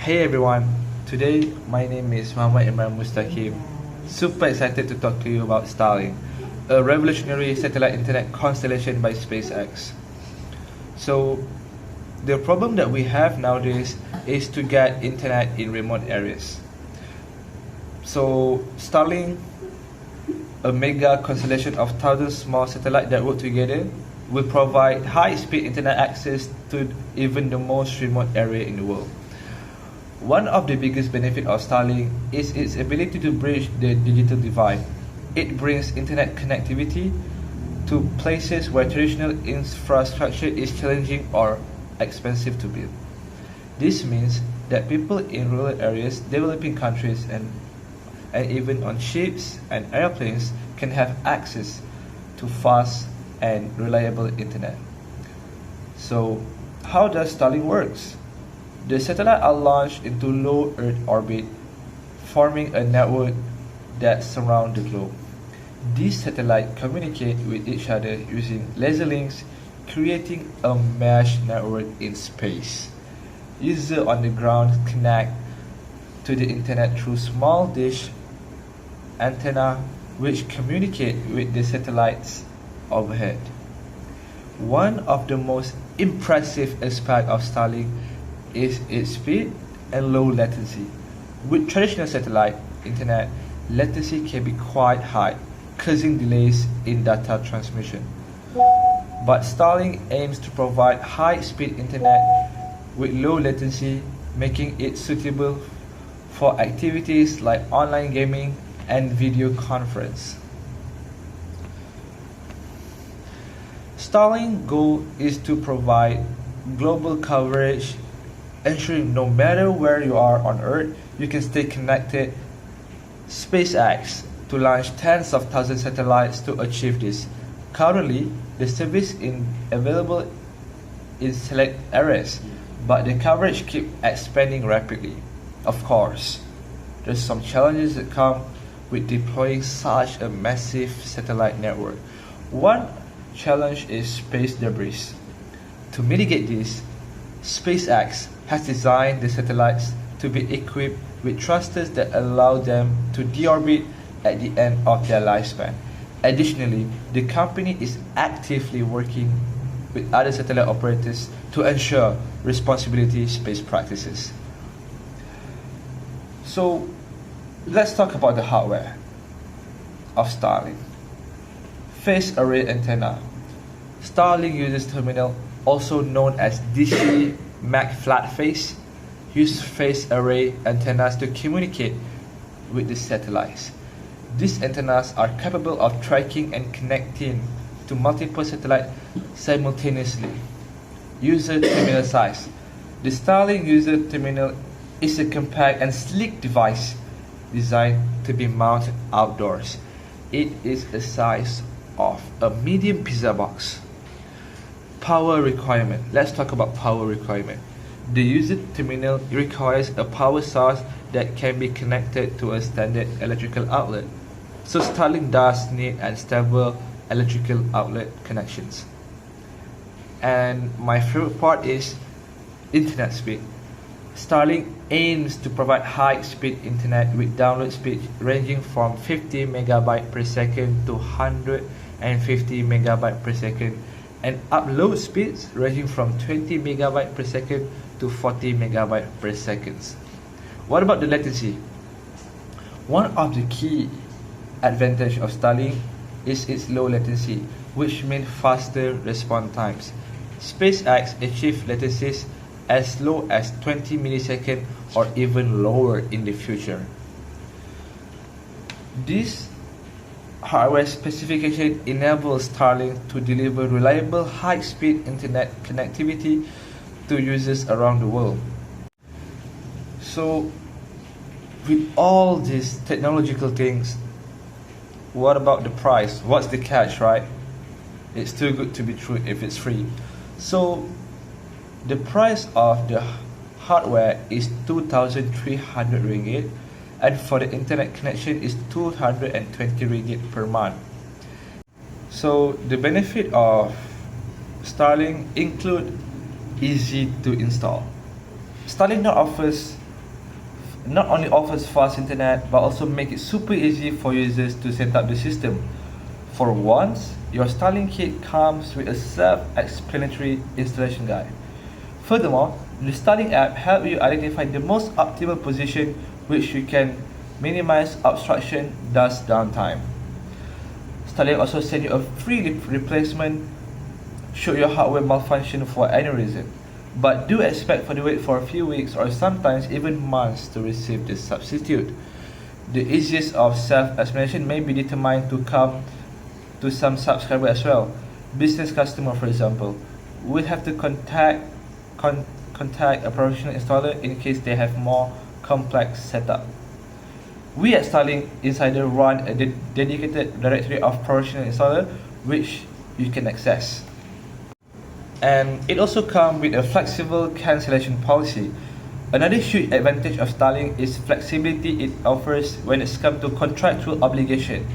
Hey everyone, today my name is Imran Mustaqim. Super excited to talk to you about Starlink, a revolutionary satellite internet constellation by SpaceX. So, the problem that we have nowadays is to get internet in remote areas. So, Starlink, a mega constellation of thousands small satellites that work together, will provide high-speed internet access to even the most remote area in the world. One of the biggest benefits of Starlink is its ability to bridge the digital divide. It brings internet connectivity to places where traditional infrastructure is challenging or expensive to build. This means that people in rural areas, developing countries, and even on ships and airplanes can have access to fast and reliable internet. So, how does Starlink works? The satellites are launched into low Earth orbit, forming a network that surrounds the globe. These satellites communicate with each other using laser links, creating a mesh network in space. Users on the ground connect to the internet through small dish antenna which communicate with the satellites overhead. One of the most impressive aspects of Starlink is its speed and low latency. With traditional satellite internet, latency can be quite high, causing delays in data transmission. But Starlink aims to provide high-speed internet with low latency, making it suitable for activities like online gaming and video conference. Starlink's goal is to provide global coverage, ensuring no matter where you are on Earth, you can stay connected. SpaceX to launch tens of thousands of satellites to achieve this. Currently, the service is available in select areas, but the coverage keeps expanding rapidly. Of course, there's some challenges that come with deploying such a massive satellite network. One challenge is space debris. To mitigate this, SpaceX has designed the satellites to be equipped with thrusters that allow them to deorbit at the end of their lifespan. Additionally, the company is actively working with other satellite operators to ensure responsibility space practices. So, let's talk about the hardware of Starlink. Phased array antenna. Starlink uses terminal, also known as DC Mag flat phase, use phased array antennas to communicate with the satellites. These antennas are capable of tracking and connecting to multiple satellites simultaneously. User terminal size. The Starlink user terminal is a compact and sleek device designed to be mounted outdoors. It is the size of a medium pizza box. Power requirement. Let's talk about power requirement. The user terminal requires a power source that can be connected to a standard electrical outlet. So Starlink does need a stable electrical outlet connections. And my favorite part is internet speed. Starlink aims to provide high-speed internet with download speed ranging from 50 megabyte per second to 150 megabyte per second, and upload speeds ranging from 20 megabyte per second to 40 megabyte per second. What about the latency? One of the key advantages of Starlink is its low latency, which means faster response times. SpaceX achieves latencies as low as 20 milliseconds or even lower in the future. This hardware specification enables Starlink to deliver reliable high-speed internet connectivity to users around the world. So, with all these technological things, what about the price? What's the catch, right? It's too good to be true if it's free. So, the price of the hardware is 2,300 ringgit, and for the internet connection is 220 ringgit per month. So the benefit of Starlink include easy to install. Starlink now offers not only offers fast internet but also make it super easy for users to set up the system. For once, your Starlink kit comes with a self-explanatory installation guide. Furthermore, the Starlink app helps you identify the most optimal position which you can minimize obstruction, thus downtime. Starlink also sends you a free replacement should your hardware malfunction for any reason. But do expect for the wait for a few weeks or sometimes even months to receive the substitute. The easiest of self-explanation may be determined to come to some subscriber as well. Business customer, for example, will have to contact a professional installer in case they have more complex setup. We at Starlink Insider run a dedicated directory of professional installer which you can access. And it also comes with a flexible cancellation policy. Another huge advantage of Starlink is flexibility it offers when it comes to contractual obligation.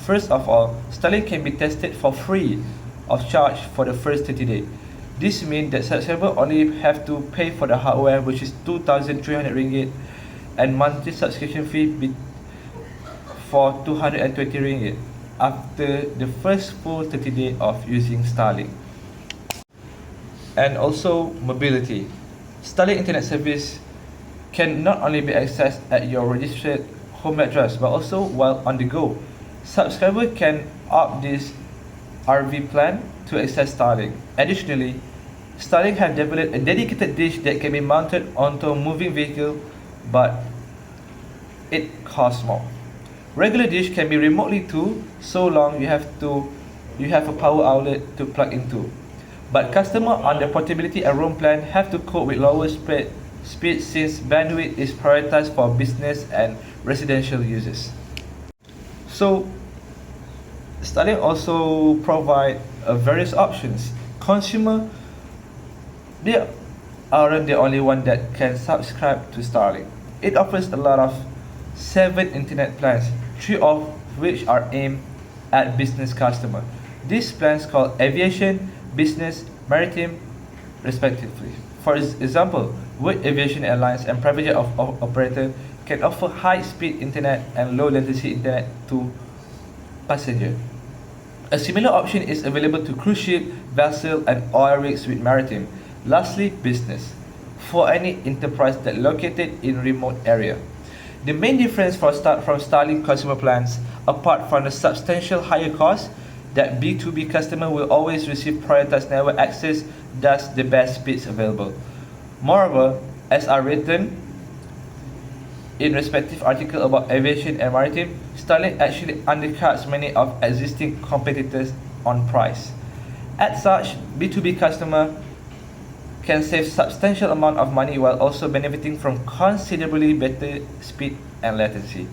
First of all, Starlink can be tested for free of charge for the first 30 days. This means that subscribers only have to pay for the hardware, which is 2,300 ringgit, and monthly subscription fee for 220 ringgit after the first full 30 days of using Starlink. And also mobility. Starlink internet service can not only be accessed at your registered home address but also while on the go. Subscribers can opt this RV plan to access Starlink. Additionally, Starlink have developed a dedicated dish that can be mounted onto a moving vehicle, but it costs more. Regular dish can be remotely too, so long you have a power outlet to plug into. But customers on the portability and roam plan have to cope with lower speed since bandwidth is prioritized for business and residential users. So, Starlink also provide various options. Consumer, they aren't the only one that can subscribe to Starlink. It offers a lot of 7 internet plans, 3 of which are aimed at business customers. These plans called aviation, business, maritime, respectively. For example, World Aviation Airlines and private jet operator can offer high-speed internet and low-latency internet to passengers. A similar option is available to cruise ship, vessel, and oil rigs with maritime. Lastly, business, for any enterprise that located in remote area. The main difference from Starlink consumer plans, apart from the substantial higher cost, that B2B customer will always receive prioritized network access, thus the best speeds available. Moreover, as are written in respective article about aviation and maritime, Starlink actually undercuts many of existing competitors on price. As such, B2B customer can save substantial amount of money while also benefiting from considerably better speed and latency.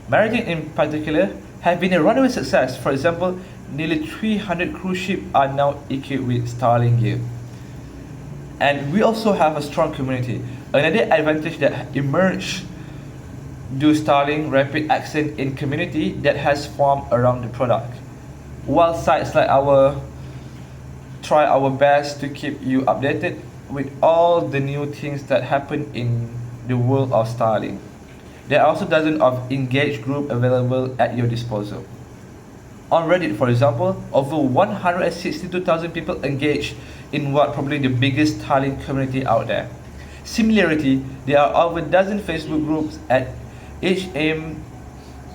Maritime in particular have been a runaway success. For example, nearly 300 cruise ships are now equipped with Starlink gear. And we also have a strong community. Another advantage that emerged due to Starlink rapid access in community that has formed around the product. While sites like our try our best to keep you updated with all the new things that happen in the world of Starlink. There are also dozens of engaged groups available at your disposal. On Reddit, for example, over 162,000 people engaged in what probably the biggest Starlink community out there. Similarly, there are over a dozen Facebook groups each aimed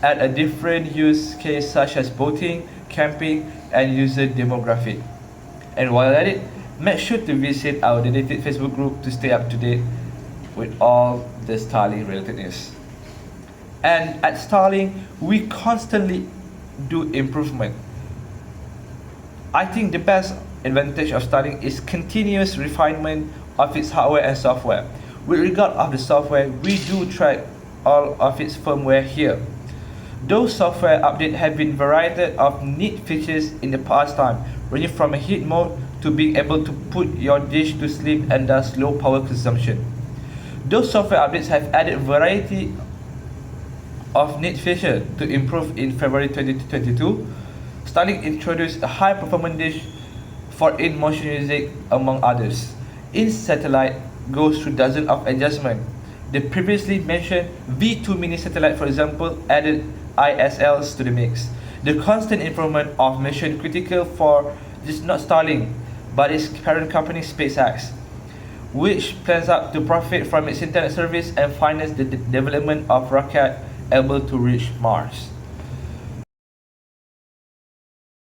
at a different use case such as boating, camping, and user demographic. And while at it, make sure to visit our dedicated Facebook group to stay up to date with all the Starlink related news. And at Starlink, we constantly do improvement. I think the best advantage of Starlink is continuous refinement of its hardware and software. With regard of the software, we do track all of its firmware here. Those software updates have been variety of neat features in the past time, ranging from a heat mode to being able to put your dish to sleep and thus low power consumption. Those software updates have added variety of neat features to improve. In February 2022, Starlink introduced a high performance dish for in-motion music among others. In satellite goes through dozens of adjustments. The previously mentioned V2 mini satellite, for example, added ISLs to the mix. The constant improvement of mission critical for just not Starlink, but its parent company SpaceX, which plans up to profit from its internet service and finance the development of rocket able to reach Mars.